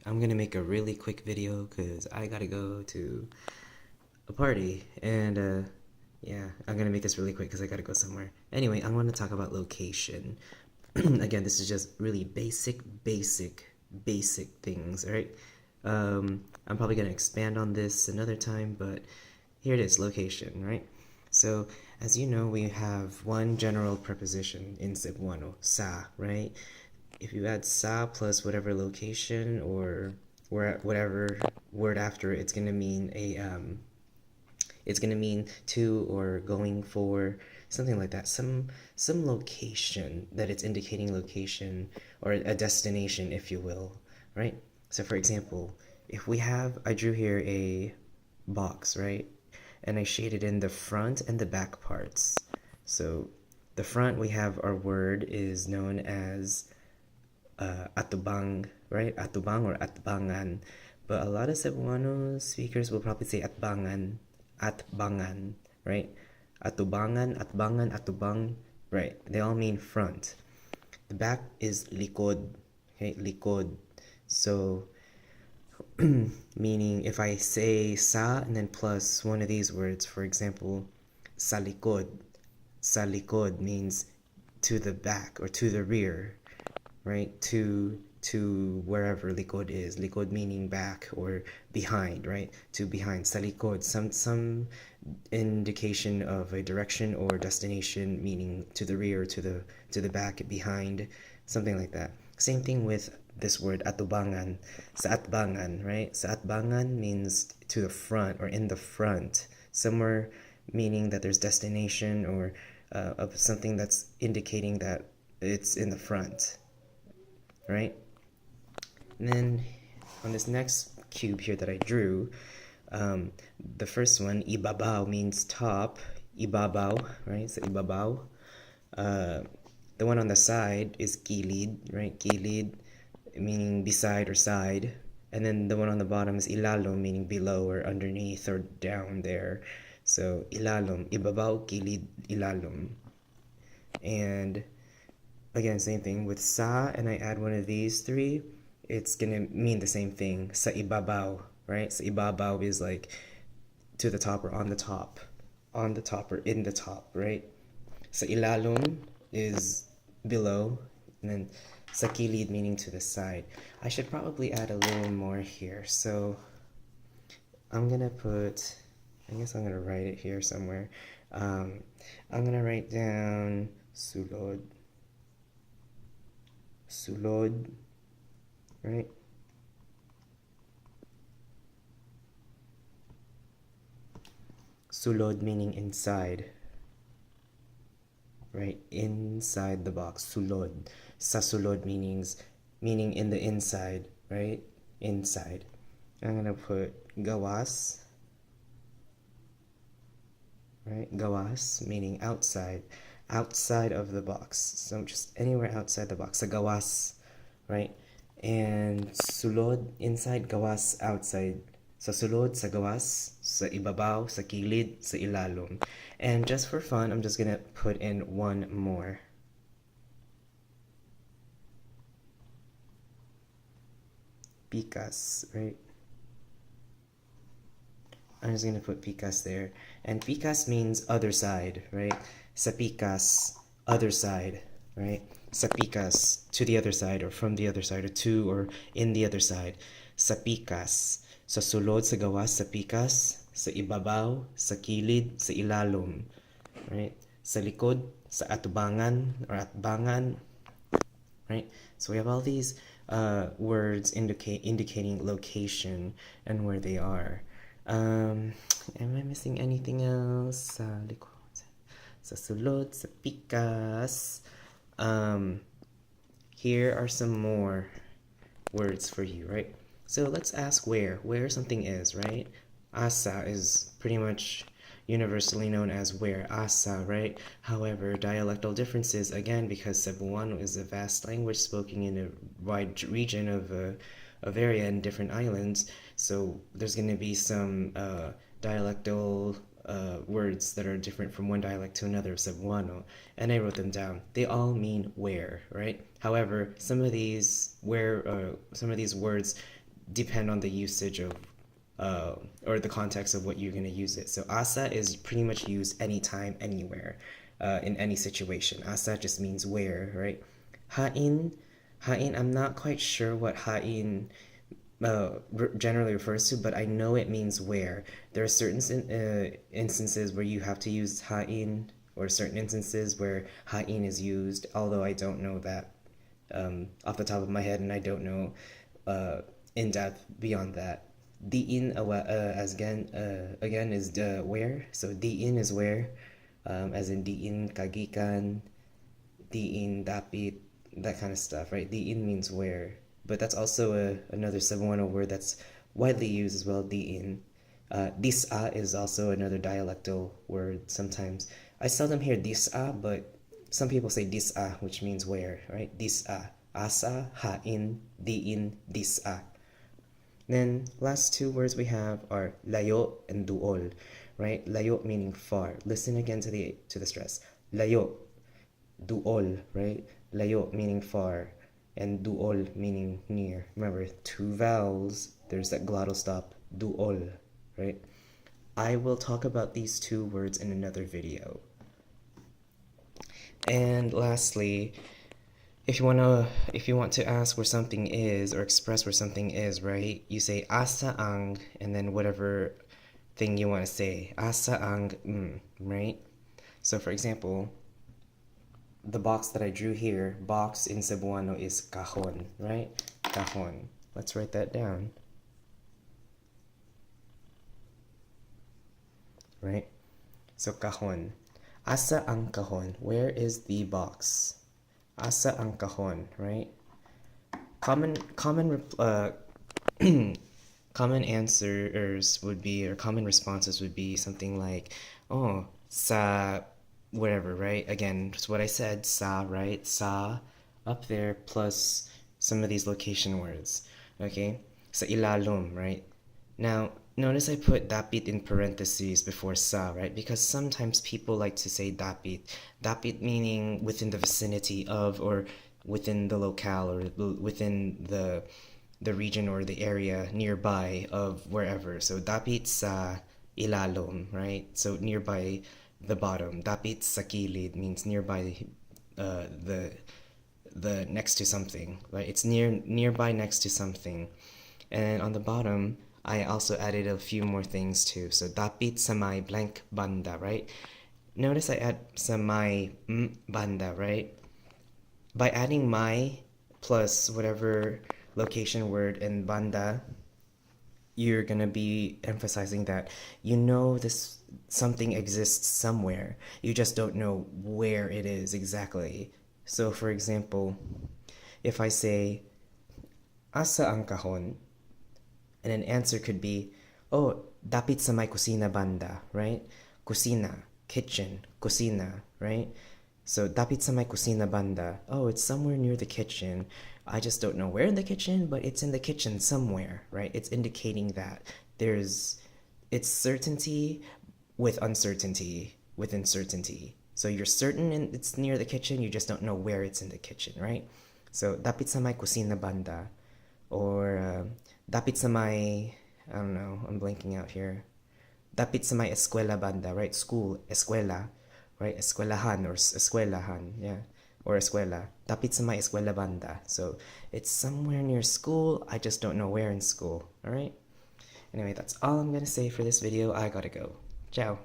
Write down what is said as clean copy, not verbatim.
I'm gonna make a really quick video because I gotta go to a party and yeah, I'm gonna make this really quick because I gotta go somewhere. Anyway, I want to talk about location. Again, this is just really basic things, alright? I'm probably gonna expand on this another time, but here it is, location, right? So, as you know, we have one general preposition in Cebuano, sa, right? If you add sa plus whatever location or whatever word after it, it's gonna mean to or going for something like that. Some location that it's indicating location or a destination, if you will, right? So for example, if we have I drew here a box, right? And I shaded in the front and the back parts. So the front we have our word is known as atubang, right? Atubang or atbangan. But a lot of Cebuano speakers will probably say atbangan, right? Atubangan, atbangan, atubang, right? They all mean front. The back is likod, okay? Likod. So, meaning if I say sa and then plus one of these words, for example, salikod. Salikod means to the back or to the rear, right? To wherever likod is. Likod meaning back or behind, right? To behind. Sa likod, some indication of a direction or destination, meaning to the rear, to the back, behind, something like that. Same thing with this word atubangan. Sa atbangan, right? Sa atbangan means to the front or in the front, somewhere meaning that there's destination or of something that's indicating that it's in the front, right? And then on this next cube here that I drew, the first one, ibabaw, means top. Ibabaw, right? So ibabaw. The one on the side is kilid, right? Kilid, meaning beside or side. And then the one on the bottom is ilalom, meaning below or underneath or down there. So ilalom, ibabaw, kilid, ilalom. And again, same thing with sa, and I add one of these three, it's gonna mean the same thing. Sa ibabaw, right? Sa ibabaw is like to the top or on the top. On the top or in the top, right? Sa ilalom is below, and then sa kilid meaning to the side. I should probably add a little more here. So I'm gonna put, I guess I'm gonna write it here somewhere. I'm gonna write down sulod. Sulod, right? Sulod meaning inside, right? Inside the box. Sulod. Sa sulod meaning in the inside, right? Inside. I'm gonna put gawas, right? Gawas meaning outside, outside of the box. So just anywhere outside the box. Sa gawas, right? And sulod, inside, gawas, outside. Sa sulod, sa gawas, sa ibabaw, sa kilid, sa ilalom. And just for fun, I'm just gonna put in one more. Pikas, right? I'm just gonna put pikas there. And pikas means other side, right? Sa pikas, other side, right? Sa pikas, to the other side or from the other side or to or in the other side. Sa pikas. Sa sulod, sa gawas, sa pikas, sa ibabaw, sa kilid, sa ilalom, right? Sa likod, sa atubangan or atbangan, right? So we have all these words indicating location and where they are. Am I missing anything else? Sa likod, sa sulod, sa pikas. Here are some more words for you, right? So let's ask where something is, right? Asa is pretty much universally known as where, asa, right? However, dialectal differences, again, because Cebuano is a vast language spoken in a wide region of area and different islands, so there's going to be some dialectal words that are different from one dialect to another of Cebuano, and I wrote them down. They all mean where, right? However, some of these words depend on the usage of or the context of what you're going to use it. So asa is pretty much used anytime, anywhere, in any situation. Asa just means where, right? Hain, hain, I'm not quite sure what hain generally refers to, but I know it means where. There are certain instances where you have to use hain, or certain instances where hain is used, although I don't know that off the top of my head, and I don't know in depth beyond that. Diin as again is where. So diin is where, as in diin kagikan, diin dapit, that kind of stuff, right? Diin means where, but that's also another Cebuano word that's widely used as well. Diin. Disa is also another dialectal word. Sometimes I seldom hear disa, but some people say disa, which means where, right? Disa, asa, hain, diin, disa. Then last two words we have are layo and duol, right? Layo meaning far. Listen again to the stress. Layo, duol, right? Layo meaning far, and duol meaning near. Remember, two vowels. There's that glottal stop. Duol, right? I will talk about these two words in another video. And lastly, if you want to ask where something is or express where something is, right? You say asa ang and then whatever thing you want to say. Asa ang, right? So for example, the box that I drew here, box in Cebuano is cajon, right? Cajon. Let's write that down. Right? So cajon. Asa ang cajon? Where is the box? Asa ang cajon, right? Common common answers would be, or common responses would be something like, oh, sa whatever, right? Again, just what I said, sa, right? Sa up there plus some of these location words, okay? Sa ilalom, right? Now, notice I put dapit in parentheses before sa, right? Because sometimes people like to say dapit. Dapit meaning within the vicinity of, or within the locale, or within the region or the area nearby of wherever. So dapit sa ilalom, right? So nearby the bottom. Dapit sa kilid means nearby the next to something, right? It's nearby next to something. And on the bottom, I also added a few more things too. So dapit sa may blank banda, right? Notice I add sa may banda, right? By adding my plus whatever location word in banda, you're gonna be emphasizing that you know this something exists somewhere. You just don't know where it is exactly. So for example, if I say asa ang kahon, and an answer could be, oh, dapit sa may kusina banda, right? Kusina, kitchen, kusina, right? So dapit sa may kusina banda. Oh, it's somewhere near the kitchen. I just don't know where in the kitchen, but it's in the kitchen somewhere, right? It's indicating that it's certainty with uncertainty, with uncertainty. So you're certain it's near the kitchen, you just don't know where it's in the kitchen, right? So dapit sa may kusina banda, or dapit sa may, I don't know, I'm blanking out here. Dapit sa may eskwela banda, right? School, eskwela, right? Eskwelahan or eskwelahan, yeah. Or eskwela. Dapit sa may eskwela banda. So it's somewhere near school. I just don't know where in school. All right. Anyway, that's all I'm gonna say for this video. I gotta go. Ciao.